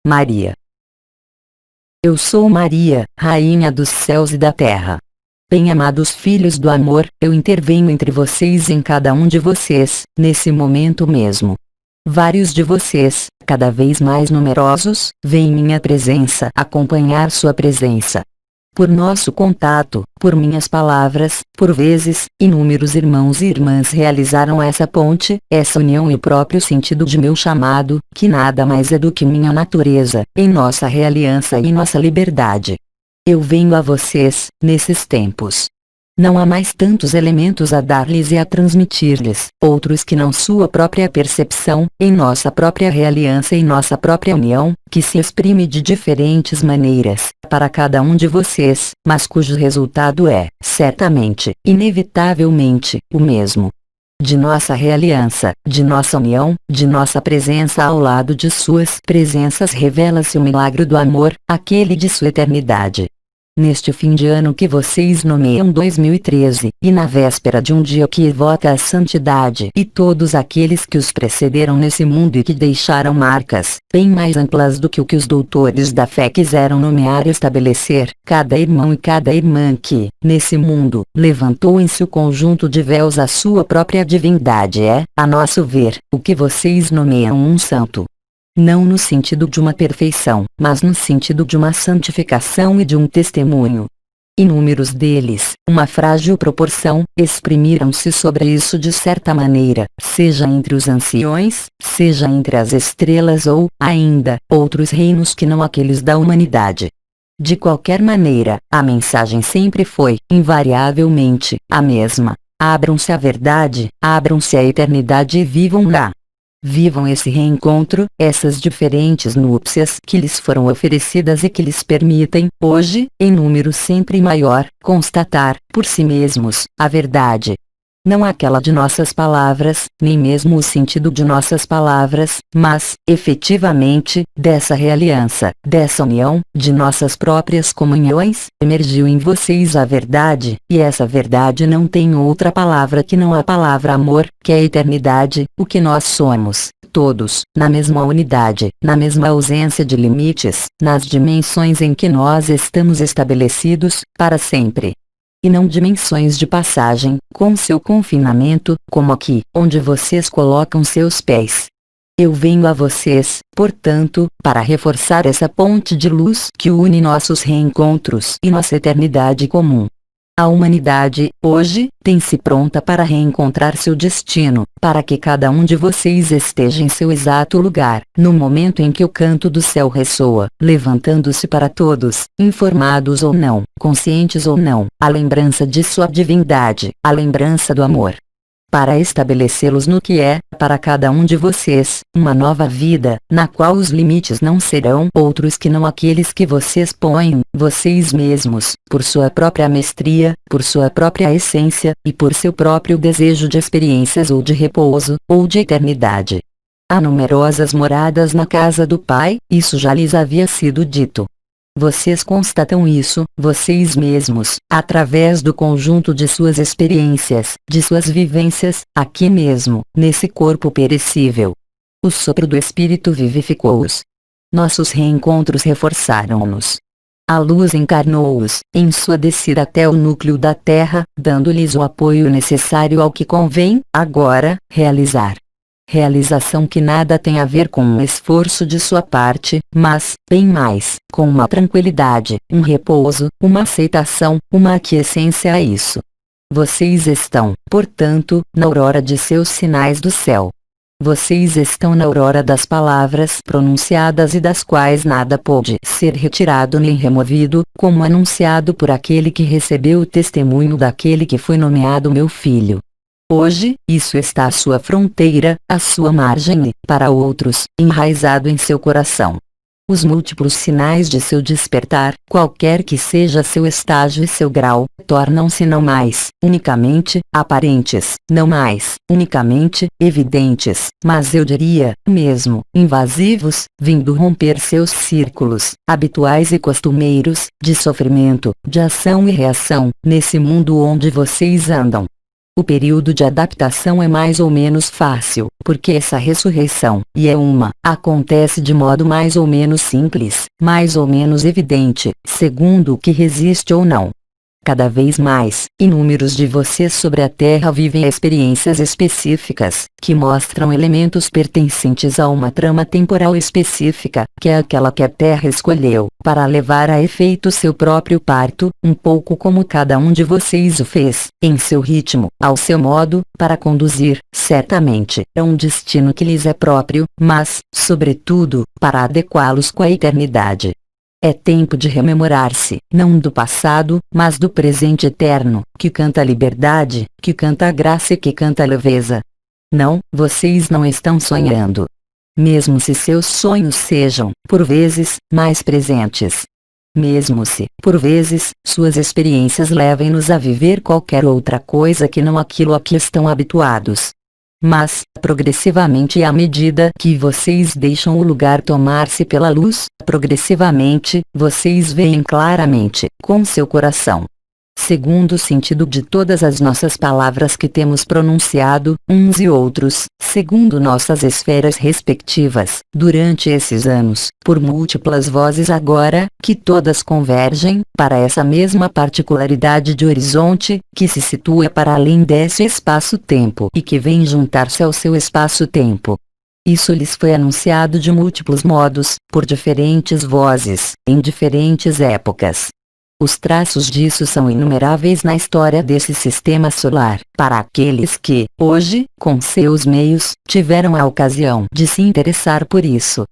Maria. Eu sou Maria, Rainha dos céus e da terra. Bem-amados filhos do amor, eu intervenho entre vocês e em cada um de vocês, nesse momento mesmo. Vários de vocês, cada vez mais numerosos, vêm em minha presença acompanhar sua presença. Por nosso contato, por minhas palavras, por vezes, inúmeros irmãos e irmãs realizaram essa ponte, essa união e o próprio sentido de meu chamado, que nada mais é do que minha natureza, em nossa realiança e em nossa liberdade. Eu venho a vocês, nesses tempos. Não há mais tantos elementos a dar-lhes e a transmitir-lhes, outros que não sua própria percepção, em nossa própria realiança e nossa própria união, que se exprime de diferentes maneiras, para cada um de vocês, mas cujo resultado é, certamente, inevitavelmente, o mesmo. De nossa realiança, de nossa união, de nossa presença ao lado de suas presenças revela-se o milagre do amor, aquele de sua eternidade. Neste fim de ano que vocês nomeiam 2013, e na véspera de um dia que evoca a santidade e todos aqueles que os precederam nesse mundo e que deixaram marcas, bem mais amplas do que o que os doutores da fé quiseram nomear e estabelecer, cada irmão e cada irmã que, nesse mundo, levantou em seu conjunto de véus a sua própria divindade é, a nosso ver, o que vocês nomeiam um santo. Não no sentido de uma perfeição, mas no sentido de uma santificação e de um testemunho. Inúmeros deles, uma frágil proporção, exprimiram-se sobre isso de certa maneira, seja entre os anciões, seja entre as estrelas ou, ainda, outros reinos que não aqueles da humanidade. De qualquer maneira, a mensagem sempre foi, invariavelmente, a mesma. Abram-se à verdade, abram-se à eternidade e vivam lá. Vivam esse reencontro, essas diferentes núpcias que lhes foram oferecidas e que lhes permitem, hoje, em número sempre maior, constatar, por si mesmos, a verdade. Não aquela de nossas palavras, nem mesmo o sentido de nossas palavras, mas, efetivamente, dessa realiança, dessa união, de nossas próprias comunhões, emergiu em vocês a verdade, e essa verdade não tem outra palavra que não a palavra amor, que é a eternidade, o que nós somos, todos, na mesma unidade, na mesma ausência de limites, nas dimensões em que nós estamos estabelecidos, para sempre. E não dimensões de passagem, com seu confinamento, como aqui, onde vocês colocam seus pés. Eu venho a vocês, portanto, para reforçar essa ponte de luz que une nossos reencontros e nossa eternidade comum. A humanidade, hoje, tem-se pronta para reencontrar seu destino, para que cada um de vocês esteja em seu exato lugar, no momento em que o canto do céu ressoa, levantando-se para todos, informados ou não, conscientes ou não, a lembrança de sua divindade, a lembrança do amor. Para estabelecê-los no que é, para cada um de vocês, uma nova vida, na qual os limites não serão outros que não aqueles que vocês põem, vocês mesmos, por sua própria mestria, por sua própria essência, e por seu próprio desejo de experiências ou de repouso, ou de eternidade. Há numerosas moradas na casa do Pai, isso já lhes havia sido dito. Vocês constatam isso, vocês mesmos, através do conjunto de suas experiências, de suas vivências, aqui mesmo, nesse corpo perecível. O sopro do Espírito vivificou-os. Nossos reencontros reforçaram-nos. A luz encarnou-os, em sua descida até o núcleo da Terra, dando-lhes o apoio necessário ao que convém, agora, realizar. Realização que nada tem a ver com um esforço de sua parte, mas, bem mais, com uma tranquilidade, um repouso, uma aceitação, uma aquiescência a isso. Vocês estão, portanto, na aurora de seus sinais do céu. Vocês estão na aurora das palavras pronunciadas e das quais nada pôde ser retirado nem removido, como anunciado por aquele que recebeu o testemunho daquele que foi nomeado meu filho. Hoje, isso está à sua fronteira, à sua margem e, para outros, enraizado em seu coração. Os múltiplos sinais de seu despertar, qualquer que seja seu estágio e seu grau, tornam-se não mais, unicamente, aparentes, não mais, unicamente, evidentes, mas eu diria, mesmo, invasivos, vindo romper seus círculos, habituais e costumeiros, de sofrimento, de ação e reação, nesse mundo onde vocês andam. O período de adaptação é mais ou menos fácil, porque essa ressurreição, e é uma, acontece de modo mais ou menos simples, mais ou menos evidente, segundo o que resiste ou não. Cada vez mais, inúmeros de vocês sobre a Terra vivem experiências específicas, que mostram elementos pertencentes a uma trama temporal específica, que é aquela que a Terra escolheu, para levar a efeito seu próprio parto, um pouco como cada um de vocês o fez, em seu ritmo, ao seu modo, para conduzir, certamente, a um destino que lhes é próprio, mas, sobretudo, para adequá-los com a eternidade. É tempo de rememorar-se, não do passado, mas do presente eterno, que canta a liberdade, que canta a graça e que canta a leveza. Não, vocês não estão sonhando. Mesmo se seus sonhos sejam, por vezes, mais presentes. Mesmo se, por vezes, suas experiências levem-nos a viver qualquer outra coisa que não aquilo a que estão habituados. Mas, progressivamente e à medida que vocês deixam o lugar tomar-se pela luz, progressivamente, vocês veem claramente, com seu coração. Segundo o sentido de todas as nossas palavras que temos pronunciado, uns e outros, segundo nossas esferas respectivas, durante esses anos, por múltiplas vozes agora, que todas convergem, para essa mesma particularidade de horizonte, que se situa para além desse espaço-tempo e que vem juntar-se ao seu espaço-tempo. Isso lhes foi anunciado de múltiplos modos, por diferentes vozes, em diferentes épocas. Os traços disso são inumeráveis na história desse sistema solar, para aqueles que, hoje, com seus meios, tiveram a ocasião de se interessar por isso.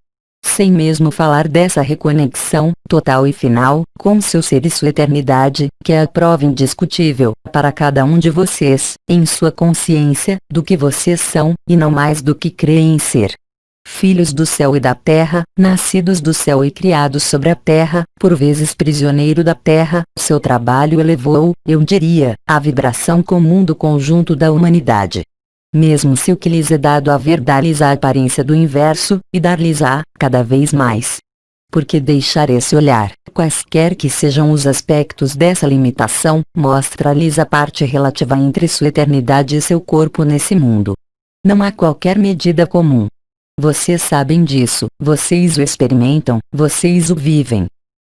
Sem mesmo falar dessa reconexão, total e final, com seu ser e sua eternidade, que é a prova indiscutível, para cada um de vocês, em sua consciência, do que vocês são, e não mais do que creem ser. Filhos do céu e da terra, nascidos do céu e criados sobre a terra, por vezes prisioneiro da terra, seu trabalho elevou, eu diria, a vibração comum do conjunto da humanidade. Mesmo se o que lhes é dado a ver dá-lhes a aparência do inverso, e dar-lhes-á, cada vez mais. Porque deixar esse olhar, quaisquer que sejam os aspectos dessa limitação, mostra-lhes a parte relativa entre sua eternidade e seu corpo nesse mundo. Não há qualquer medida comum. Vocês sabem disso, vocês o experimentam, vocês o vivem.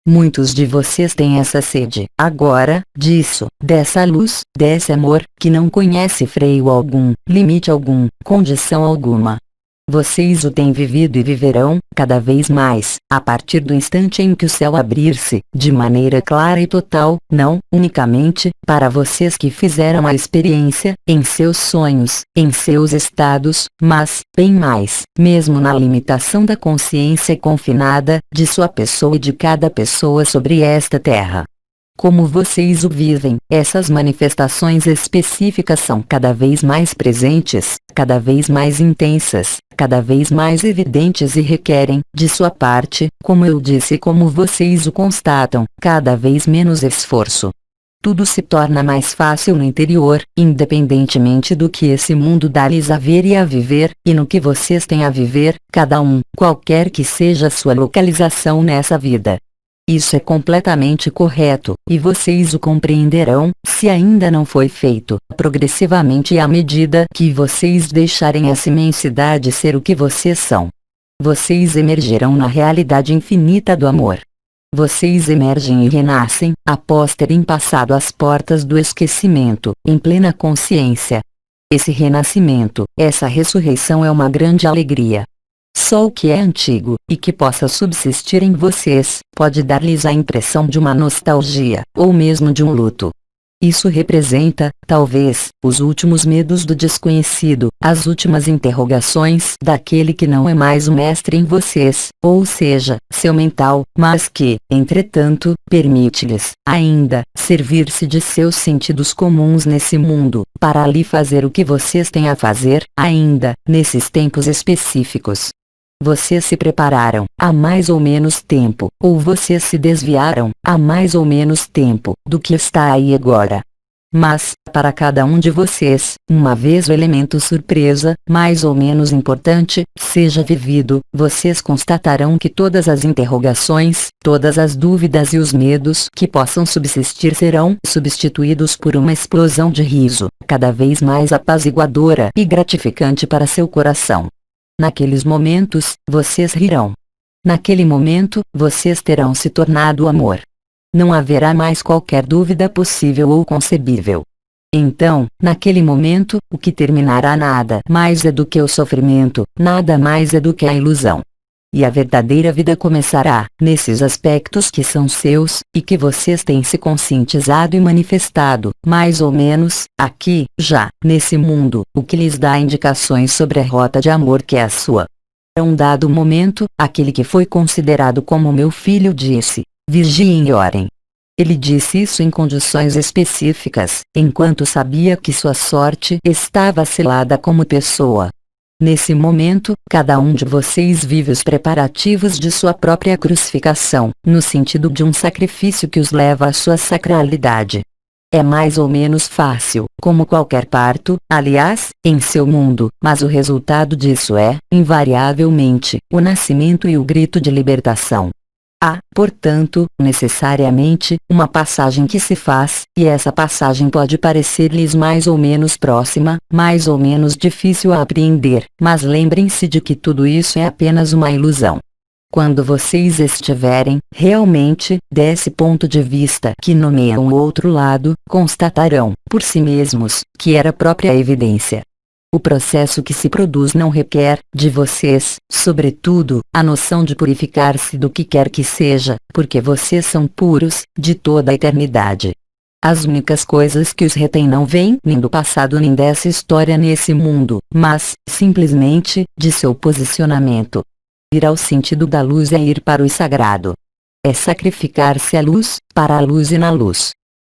Muitos de vocês têm essa sede, agora, disso, dessa luz, desse amor, que não conhece freio algum, limite algum, condição alguma. Vocês o têm vivido e viverão, cada vez mais, a partir do instante em que o céu abrir-se, de maneira clara e total, não, unicamente, para vocês que fizeram a experiência, em seus sonhos, em seus estados, mas, bem mais, mesmo na limitação da consciência confinada, de sua pessoa e de cada pessoa sobre esta terra. Como vocês o vivem, essas manifestações específicas são cada vez mais presentes, cada vez mais intensas, cada vez mais evidentes e requerem, de sua parte, como eu disse e como vocês o constatam, cada vez menos esforço. Tudo se torna mais fácil no interior, independentemente do que esse mundo dá-lhes a ver e a viver, e no que vocês têm a viver, cada um, qualquer que seja a sua localização nessa vida. Isso é completamente correto, e vocês o compreenderão, se ainda não foi feito, progressivamente e à medida que vocês deixarem essa imensidade ser o que vocês são. Vocês emergerão na realidade infinita do amor. Vocês emergem e renascem, após terem passado as portas do esquecimento, em plena consciência. Esse renascimento, essa ressurreição é uma grande alegria. Só o que é antigo, e que possa subsistir em vocês, pode dar-lhes a impressão de uma nostalgia, ou mesmo de um luto. Isso representa, talvez, os últimos medos do desconhecido, as últimas interrogações daquele que não é mais o mestre em vocês, ou seja, seu mental, mas que, entretanto, permite-lhes, ainda, servir-se de seus sentidos comuns nesse mundo, para ali fazer o que vocês têm a fazer, ainda, nesses tempos específicos. Vocês se prepararam, há mais ou menos tempo, ou vocês se desviaram, há mais ou menos tempo, do que está aí agora. Mas, para cada um de vocês, uma vez o elemento surpresa, mais ou menos importante, seja vivido, vocês constatarão que todas as interrogações, todas as dúvidas e os medos que possam subsistir serão substituídos por uma explosão de riso, cada vez mais apaziguadora e gratificante para seu coração. Naqueles momentos, vocês rirão. Naquele momento, vocês terão se tornado amor. Não haverá mais qualquer dúvida possível ou concebível. Então, naquele momento, o que terminará nada mais é do que o sofrimento, nada mais é do que a ilusão. E a verdadeira vida começará, nesses aspectos que são seus, e que vocês têm se conscientizado e manifestado, mais ou menos, aqui, já, nesse mundo, o que lhes dá indicações sobre a rota de amor que é a sua. A um dado momento, aquele que foi considerado como meu filho disse: vigiem e orem. Ele disse isso em condições específicas, enquanto sabia que sua sorte estava selada como pessoa. Nesse momento, cada um de vocês vive os preparativos de sua própria crucificação, no sentido de um sacrifício que os leva à sua sacralidade. É mais ou menos fácil, como qualquer parto, aliás, em seu mundo, mas o resultado disso é, invariavelmente, o nascimento e o grito de libertação. Há, portanto, necessariamente, uma passagem que se faz, e essa passagem pode parecer-lhes mais ou menos próxima, mais ou menos difícil a apreender, mas lembrem-se de que tudo isso é apenas uma ilusão. Quando vocês estiverem, realmente, desse ponto de vista que nomeiam o outro lado, constatarão, por si mesmos, que era a própria evidência. O processo que se produz não requer, de vocês, sobretudo, a noção de purificar-se do que quer que seja, porque vocês são puros, de toda a eternidade. As únicas coisas que os retêm não vêm nem do passado nem dessa história nesse mundo, mas, simplesmente, de seu posicionamento. Ir ao sentido da luz é ir para o sagrado. É sacrificar-se à luz, para a luz e na luz.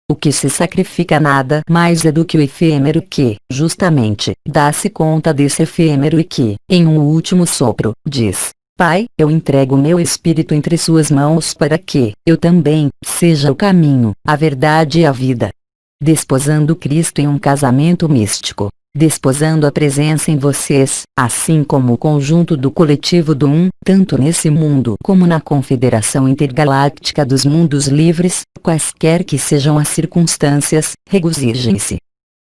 O que se sacrifica nada mais é do que o efêmero que, justamente, dá-se conta desse efêmero e que, em um último sopro, diz: Pai, eu entrego meu espírito entre suas mãos para que, eu também, seja o caminho, a verdade e a vida. Desposando Cristo em um casamento místico. Desposando a presença em vocês, assim como o conjunto do coletivo do tanto nesse mundo como na Confederação Intergaláctica dos Mundos Livres, quaisquer que sejam as circunstâncias, regozijem-se.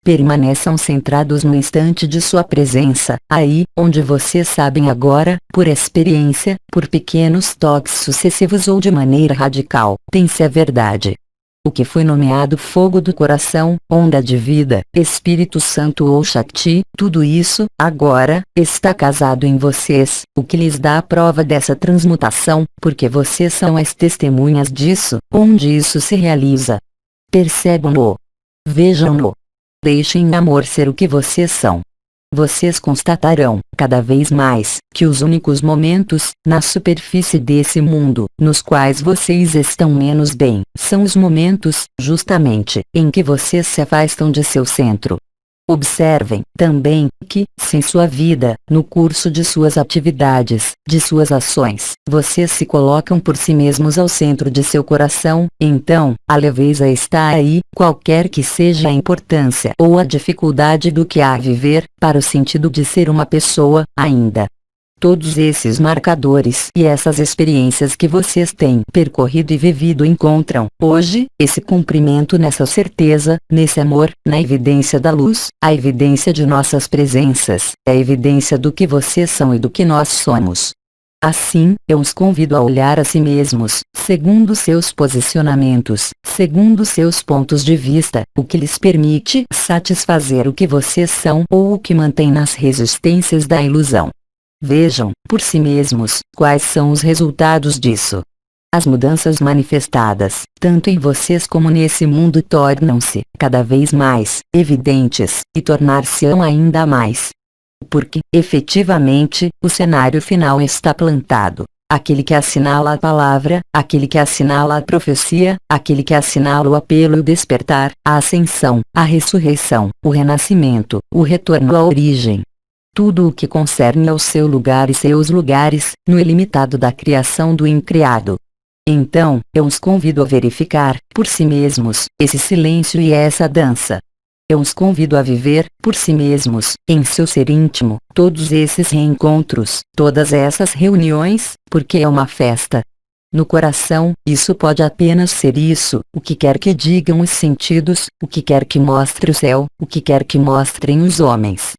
Permaneçam centrados no instante de sua presença, aí, onde vocês sabem agora, por experiência, por pequenos toques sucessivos ou de maneira radical, tem-se a verdade. O que foi nomeado fogo do coração, onda de vida, Espírito Santo ou Shakti, tudo isso, agora, está casado em vocês, o que lhes dá a prova dessa transmutação, porque vocês são as testemunhas disso, onde isso se realiza. Percebam-no. Vejam-no. Deixem o amor ser o que vocês são. Vocês constatarão, cada vez mais, que os únicos momentos, na superfície desse mundo, nos quais vocês estão menos bem, são os momentos, justamente, em que vocês se afastam de seu centro. Observem, também, que, sem sua vida, no curso de suas atividades, de suas ações, vocês se colocam por si mesmos ao centro de seu coração, então, a leveza está aí, qualquer que seja a importância ou a dificuldade do que há a viver, para o sentido de ser uma pessoa, ainda. Todos esses marcadores e essas experiências que vocês têm percorrido e vivido encontram, hoje, esse cumprimento nessa certeza, nesse amor, na evidência da luz, a evidência de nossas presenças, a evidência do que vocês são e do que nós somos. Assim, eu os convido a olhar a si mesmos, segundo seus posicionamentos, segundo seus pontos de vista, o que lhes permite satisfazer o que vocês são ou o que mantém nas resistências da ilusão. Vejam, por si mesmos, quais são os resultados disso. As mudanças manifestadas, tanto em vocês como nesse mundo tornam-se, cada vez mais, evidentes, e tornar-se-ão ainda mais. Porque, efetivamente, o cenário final está plantado. Aquele que assinala a palavra, aquele que assinala a profecia, aquele que assinala o apelo e o despertar, a ascensão, a ressurreição, o renascimento, o retorno à origem. Tudo o que concerne ao seu lugar e seus lugares, no ilimitado da criação do incriado. Então, eu os convido a verificar, por si mesmos, esse silêncio e essa dança. Eu os convido a viver, por si mesmos, em seu ser íntimo, todos esses reencontros, todas essas reuniões, porque é uma festa. No coração, isso pode apenas ser isso, o que quer que digam os sentidos, o que quer que mostre o céu, o que quer que mostrem os homens.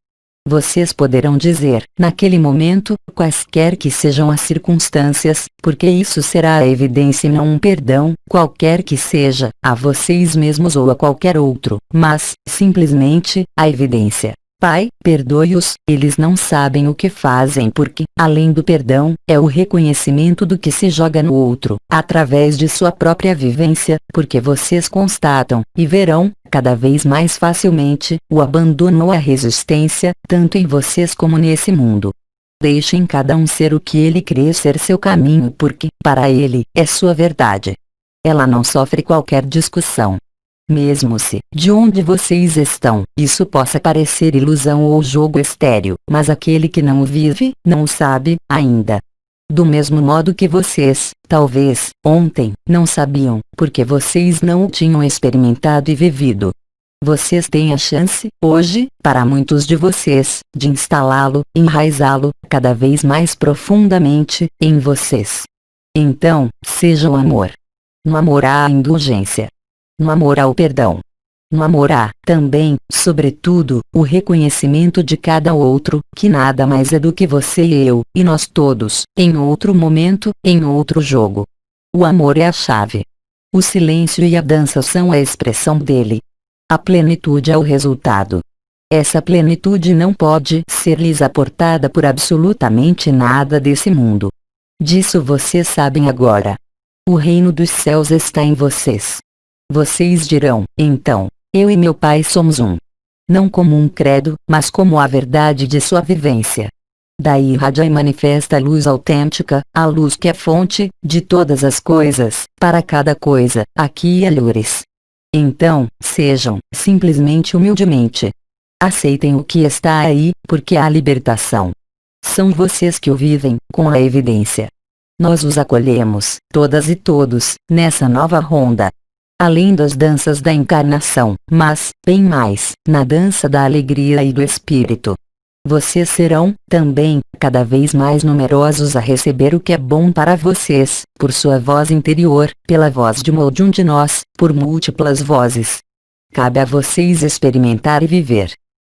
Vocês poderão dizer, naquele momento, quaisquer que sejam as circunstâncias, porque isso será a evidência e não um perdão, qualquer que seja, a vocês mesmos ou a qualquer outro, mas, simplesmente, a evidência. Pai, perdoe-os, eles não sabem o que fazem porque, além do perdão, é o reconhecimento do que se joga no outro, através de sua própria vivência, porque vocês constatam, e verão, cada vez mais facilmente, o abandono ou a resistência, tanto em vocês como nesse mundo. Deixem cada um ser o que ele crê ser seu caminho porque, para ele, é sua verdade. Ela não sofre qualquer discussão. Mesmo se, de onde vocês estão, isso possa parecer ilusão ou jogo estéril, mas aquele que não o vive, não o sabe, ainda. Do mesmo modo que vocês, talvez, ontem, não sabiam, porque vocês não o tinham experimentado e vivido. Vocês têm a chance, hoje, para muitos de vocês, de instalá-lo, enraizá-lo, cada vez mais profundamente, em vocês. Então, seja o amor. No amor há a indulgência. No amor há o perdão. No amor há, também, sobretudo, o reconhecimento de cada outro, que nada mais é do que você e eu, e nós todos, em outro momento, em outro jogo. O amor é a chave. O silêncio e a dança são a expressão dele. A plenitude é o resultado. Essa plenitude não pode ser-lhes aportada por absolutamente nada desse mundo. Disso vocês sabem agora. O reino dos céus está em vocês. Vocês dirão, então, eu e meu Pai somos um. Não como um credo, mas como a verdade de sua vivência. Daí irradia e manifesta a luz autêntica, a luz que é fonte, de todas as coisas, para cada coisa, aqui e alhures. Então, sejam, simplesmente humildemente. Aceitem o que está aí, porque há libertação. São vocês que o vivem, com a evidência. Nós os acolhemos, todas e todos, nessa nova ronda. Além das danças da encarnação, mas, bem mais, na dança da alegria e do espírito. Vocês serão, também, cada vez mais numerosos a receber o que é bom para vocês, por sua voz interior, pela voz de uma ou de um de nós, por múltiplas vozes. Cabe a vocês experimentar e viver.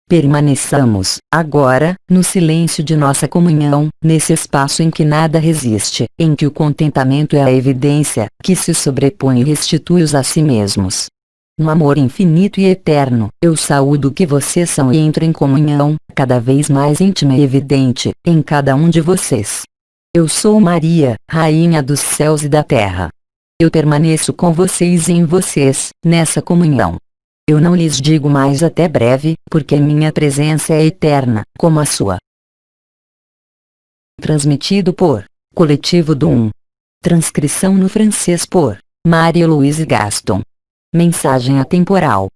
Permaneçamos, agora, no silêncio de nossa comunhão, nesse espaço em que nada resiste, em que o contentamento é a evidência, que se sobrepõe e restitui-os a si mesmos. No amor infinito e eterno, eu saúdo o que vocês são e entro em comunhão, cada vez mais íntima e evidente, em cada um de vocês. Eu sou Maria, Rainha dos céus e da terra. Eu permaneço com vocês e em vocês, nessa comunhão. Eu não lhes digo mais até breve, porque minha presença é eterna, como a sua. Transmitido por Coletivo do 1. Transcrição no francês por Maria Louise Gaston. Mensagem atemporal.